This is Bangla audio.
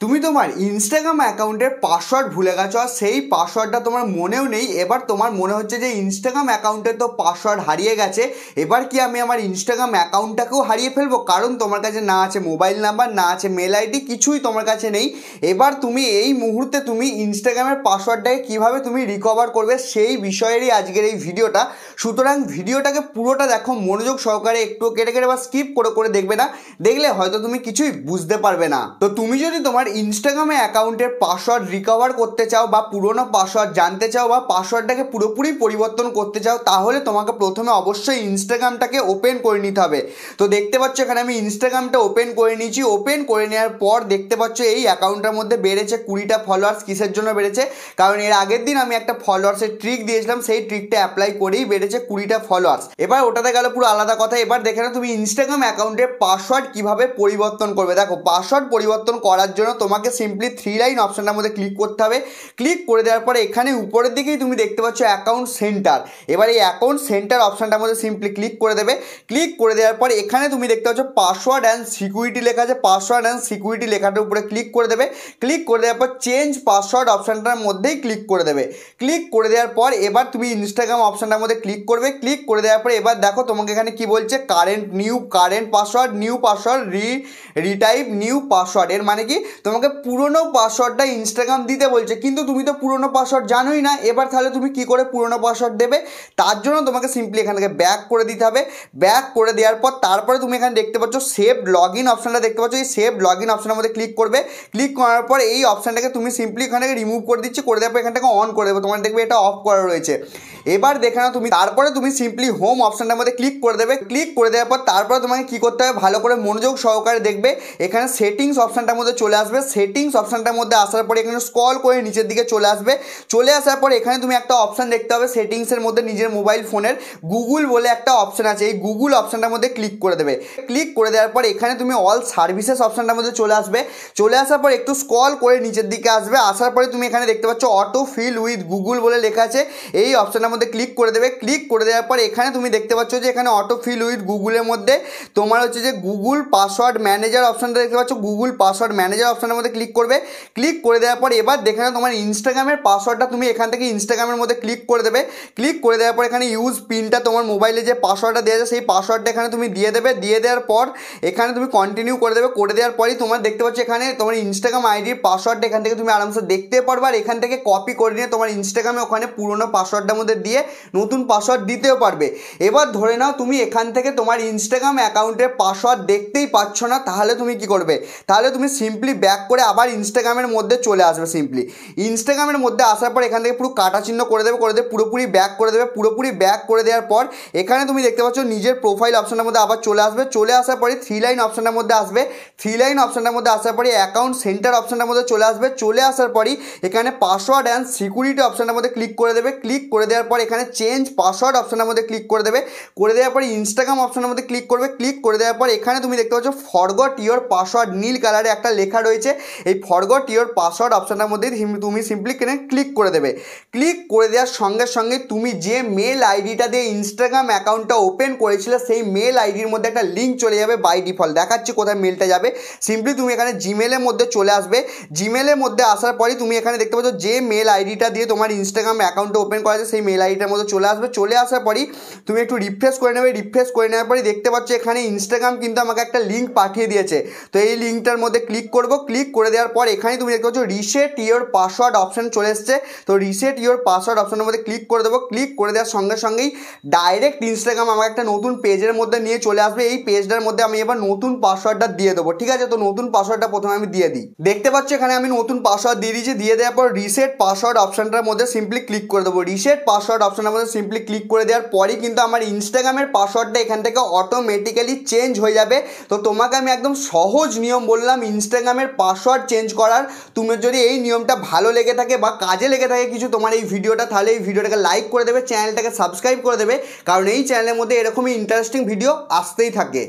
তুমি তোমার ইনস্টাগ্রাম অ্যাকাউন্টের পাসওয়ার্ড ভুলে গেছো আর সেই পাসওয়ার্ডটা তোমার মনেও নেই। এবার তোমার মনে হচ্ছে যে ইনস্টাগ্রাম অ্যাকাউন্টের তো পাসওয়ার্ড হারিয়ে গেছে, এবার কি আমি আমার ইনস্টাগ্রাম অ্যাকাউন্টটাকেও হারিয়ে ফেলবো? কারণ তোমার কাছে না আছে মোবাইল নাম্বার, না আছে মেল আইডি, কিছুই তোমার কাছে নেই। এবার তুমি এই মুহূর্তে তুমি ইনস্টাগ্রামের পাসওয়ার্ডটাকে কীভাবে তুমি রিকভার করবে সেই বিষয়েরই আজকের এই ভিডিওটা। সুতরাং ভিডিওটাকে পুরোটা দেখো মনোযোগ সহকারে, একটু কেটে কেটে বা স্কিপ করে করে দেখবে না, দেখলে হয়তো তুমি কিছুই বুঝতে পারবে না। তো তুমি যদি তোমার ইনস্টাগ্রামে অ্যাকাউন্টের পাসওয়ার্ড রিকভার করতে চাও বা পুরোনো পাসওয়ার্ড জানতে চাও বা পাসওয়ার্ডটাকে পুরোপুরি পরিবর্তন করতে চাও, তাহলে তোমাকে প্রথমে অবশ্যই ইনস্টাগ্রামটাকে ওপেন করে নিতে হবে। তো দেখতে পাচ্ছ এখানে আমি ইনস্টাগ্রামটা ওপেন করে নিয়েছি। ওপেন করে নেওয়ার পর দেখতে পাচ্ছ এই অ্যাকাউন্টটার মধ্যে বেড়েছে 20টা ফলোয়ার্স। কিসের জন্য বেড়েছে? কারণ এর আগের দিন আমি একটা ফলোয়ার্সের ট্রিক দিয়েছিলাম, সেই ট্রিকটা অ্যাপ্লাই করেই বেড়েছে 20টা ফলোয়ার্স। এবার ওটাতে গেল পুরো আলাদা কথা। এবার দেখে না তুমি ইনস্টাগ্রাম অ্যাকাউন্টের পাসওয়ার্ড কিভাবে পরিবর্তন করবে। দেখো পাসওয়ার্ড পরিবর্তন করার জন্য তোমাকে সিম্পলি 3 লাইন অপশনটার মধ্যে ক্লিক করতে হবে। ক্লিক করে দেওয়ার পরে এখানে উপরের দিকেই তুমি দেখতে পাচ্ছ অ্যাকাউন্ট সেন্টার। এবার এই অ্যাকাউন্ট সেন্টার অপশনটার মধ্যে সিম্পলি ক্লিক করে দেবে। ক্লিক করে দেওয়ার পরে এখানে তুমি দেখতে পাচ্ছ পাসওয়ার্ড অ্যান্ড সিকিউরিটি লেখা আছে। পাসওয়ার্ড অ্যান্ড সিকিউরিটি লেখাটার উপরে ক্লিক করে দেবে। ক্লিক করে দেওয়ার পর চেঞ্জ পাসওয়ার্ড অপশনটার মধ্যেই ক্লিক করে দেবে। ক্লিক করে দেওয়ার পর এবার তুমি ইনস্টাগ্রাম অপশনটার মধ্যে ক্লিক করবে। ক্লিক করে দেওয়ার পরে এবার দেখো তোমাকে এখানে কি বলছে, current password, new password, retype new password. এর মানে কি তোমাকে পুরনো পাসওয়ার্ডটা ইনস্টাগ্রাম দিতে বলছে, কিন্তু তুমি তো পুরনো পাসওয়ার্ড জানোই না। এবার তাহলে তুমি কি করে পুরনো পাসওয়ার্ড দেবে? তার জন্য তোমাকে সিম্পলি এখান থেকে ব্যাক করে দিতে হবে। ব্যাক করে দেওয়ার পর তারপরে তুমি এখানে দেখতে পাচ্ছ সেভ লগ ইন অপশনটা দেখতে পাচ্ছ। এই সেভ লগ ইন অপশনের মধ্যে ক্লিক করবে। ক্লিক করার পর এই অপশনটাকে তুমি সিম্পলি এখান থেকে রিমুভ করে দিচ্ছি। করে দেওয়ার পর এখান থেকে অন করে দেবে, তোমার দেখবে এটা অফ করা রয়েছে। এবার দেখে নাও তুমি, তারপরে তুমি সিম্পলি হোম অপশনটার মধ্যে ক্লিক করে দেবে। ক্লিক করে দেওয়ার পর তারপরে তোমাকে কি করতে হবে, ভালো করে মনোযোগ সহকারে দেখবে। এখানে সেটিংস অপশনটার মধ্যে চলে আসবে। সেটিংস অপশনটার মধ্যে আসার পরে এখানে স্ক্রল করে নিচের দিকে চলে আসবে। চলে আসার পর এখানে তুমি একটা অপশন দেখতে হবে সেটিংসের মধ্যে, নিজের মোবাইল ফোনের গুগল বলে একটা অপশন আছে। এই গুগল অপশনটার মধ্যে ক্লিক করে দেবে। ক্লিক করে দেওয়ার পর এখানে তুমি অল সার্ভিসেস অপশনটার মধ্যে চলে আসবে। চলে আসার পর একটু স্ক্রল করে নিচের দিকে আসবে। আসার পরে তুমি এখানে দেখতে পাচ্ছ অটো ফিল উইথ গুগল বলে লেখা আছে। এই অপশনটার মধ্যে ক্লিক করে দেবে। ক্লিক করে দেওয়ার পর এখানে তুমি দেখতে পাচ্ছ যে এখানে অটো ফিল উইথ গুগলের মধ্যে তোমার হচ্ছে যে গুগল পাসওয়ার্ড ম্যানেজার অপশনটা দেখতে পাচ্ছ। গুগল পাসওয়ার্ড ম্যানেজার অপশনের মধ্যে ক্লিক করবে। ক্লিক করে দেওয়ার পর এবার দেখে নাও তোমার ইনস্টাগ্রামের পাসওয়ার্ডটা তুমি এখান থেকে ইনস্টাগ্রামের মধ্যে ক্লিক করে দেবে। ক্লিক করে দেওয়ার পর এখানে ইউজ পিনটা, তোমার মোবাইলে যে পাসওয়ার্ডটা দেওয়া আছে সেই পাসওয়ার্ডটা এখানে তুমি দিয়ে দেবে। দিয়ে দেওয়ার পর এখানে তুমি কন্টিনিউ করে দেবে। করে দেওয়ার পরই তোমার দেখতে পাচ্ছ এখানে তোমার ইনস্টাগ্রাম আইডির পাসওয়ার্ডটা এখান থেকে তুমি আরামসে দেখতে পারবে। আর এখান থেকে কপি করে নিয়ে তোমার ইনস্টাগ্রামে ওখানে পুরোনো পাসওয়ার্ডটার মধ্যে দিয়ে নতুন পাসওয়ার্ড দিতেও পারবে। এবার ধরে নাও তুমি এখান থেকে তোমার ইনস্টাগ্রাম অ্যাকাউন্টের পাসওয়ার্ড দেখতেই পাচ্ছ না, তাহলে তুমি কি করবে? তাহলে তুমি সিম্পলি ব্যাক করে আবার ইনস্টাগ্রামের মধ্যে চলে আসবে। সিম্পলি ইনস্টাগ্রামের মধ্যে আসার পর এখান থেকে পুরো কাটা চিহ্ন করে দেবে। পুরোপুরি ব্যাক করে দেবে। পুরোপুরি ব্যাক করে দেওয়ার পর এখানে তুমি দেখতে পাচ্ছ নিজের প্রোফাইল অপশনের মধ্যে আবার চলে আসবে। চলে আসার পরে 3 লাইন অপশনের মধ্যে আসবে। 3 লাইন অপশনের মধ্যে আসার পরে অ্যাকাউন্ট সেন্টার অপশনের মধ্যে চলে আসবে। চলে আসার পরই এখানে পাসওয়ার্ড অ্যান্ড সিকিউরিটি অপশনের মধ্যে ক্লিক করে দেবে। ক্লিক করে দেওয়ার পর এখানে চেঞ্জ পাসওয়ার্ড অপশনের মধ্যে ক্লিক করে দেবে। করে দেওয়ার পরে ইনস্টাগ্রাম অপশনের মধ্যে ক্লিক করবে। ক্লিক করে দেওয়ার পর এখানে তুমি দেখতে পাচ্ছ ফরগট ইওর পাসওয়ার্ড, নীল কালারে একটা লেখা রয়েছে। এই ফরগট ইওর পাসওয়ার্ড অপশনটার মধ্যে তুমি সিম্পলি ক্লিক করে দেবে। ক্লিক করে দেওয়ার সঙ্গে সঙ্গে তুমি যে মেল আইডিটা দিয়ে ইনস্টাগ্রাম অ্যাকাউন্টটা ওপেন করেছিলে সেই মেল আইডির মধ্যে একটা লিঙ্ক চলে যাবে বাই ডিফল্ট। দেখাচ্ছি কোথায় মেলটা যাবে। সিম্পলি তুমি এখানে জিমেলের মধ্যে চলে আসবে। জিমেলের মধ্যে আসার পরই তুমি এখানে দেখতে পাচ্ছ যে মেল আইডিটা দিয়ে তোমার ইনস্টাগ্রাম অ্যাকাউন্টটা ওপেন করা আছে সেই মেল আইডিটার মধ্যে চলে আসবে। চলে আসার পরই তুমি একটু রিফ্রেশ করে নেবে। রিফ্রেশ করে নেওয়ার পরই দেখতে পাচ্ছ এখানে ইনস্টাগ্রাম কিন্তু আমাকে একটা লিঙ্ক পাঠিয়ে দিয়েছে। তো এই লিঙ্কটার মধ্যে ক্লিক করব। ক্লিক করে দেওয়ার পর এখানে তুমি দেখতে পাচ্ছ রিসেট ইওর পাসওয়ার্ড অপশন চলে এসছে। তো রিসেট ইওর পাসওয়ার্ড অপশনের মধ্যে ক্লিক করে দেবো। ক্লিক করে দেওয়ার সঙ্গে সঙ্গেই ডাইরেক্ট ইনস্টাগ্রাম আমাকে একটা নতুন পেজের মধ্যে নিয়ে চলে আসবে। এই পেজটার মধ্যে আমি এবার নতুন পাসওয়ার্ডটা দিয়ে দেবো। ঠিক আছে, তো নতুন পাসওয়ার্ডটা প্রথমে আমি দিয়ে দিই। দেখতে পাচ্ছ এখানে আমি নতুন পাসওয়ার্ড দিয়ে দিয়েছি। দিয়ে দেওয়ার পর রিসেট পাসওয়ার্ড অপশনটার মধ্যে সিম্পলি ক্লিক করে দেবো। রিসেট পাসওয়ার্ড অপশনের মধ্যে সিম্পলি ক্লিক করে দেওয়ার পরই কিন্তু আমার ইনস্টাগ্রামের পাসওয়ার্ডটা এখান থেকে অটোমেটিক্যালি চেঞ্জ হয়ে যাবে। তো তোমাকে আমি একদম সহজ নিয়ম বললাম ইনস্টাগ্রামের পাসওয়ার্ড চেঞ্জ করার। তুমি যদি এই নিয়মটা ভালো লেগে থাকে বা কাজে লেগে থাকে কিছু তোমার এই ভিডিওটা, তাহলে এই ভিডিওটাকে লাইক করে দেবে, চ্যানেলটাকে সাবস্ক্রাইব করে দেবে, কারণ এই চ্যানেলের মধ্যে এরকমই ইন্টারেস্টিং ভিডিও আসতেই থাকে।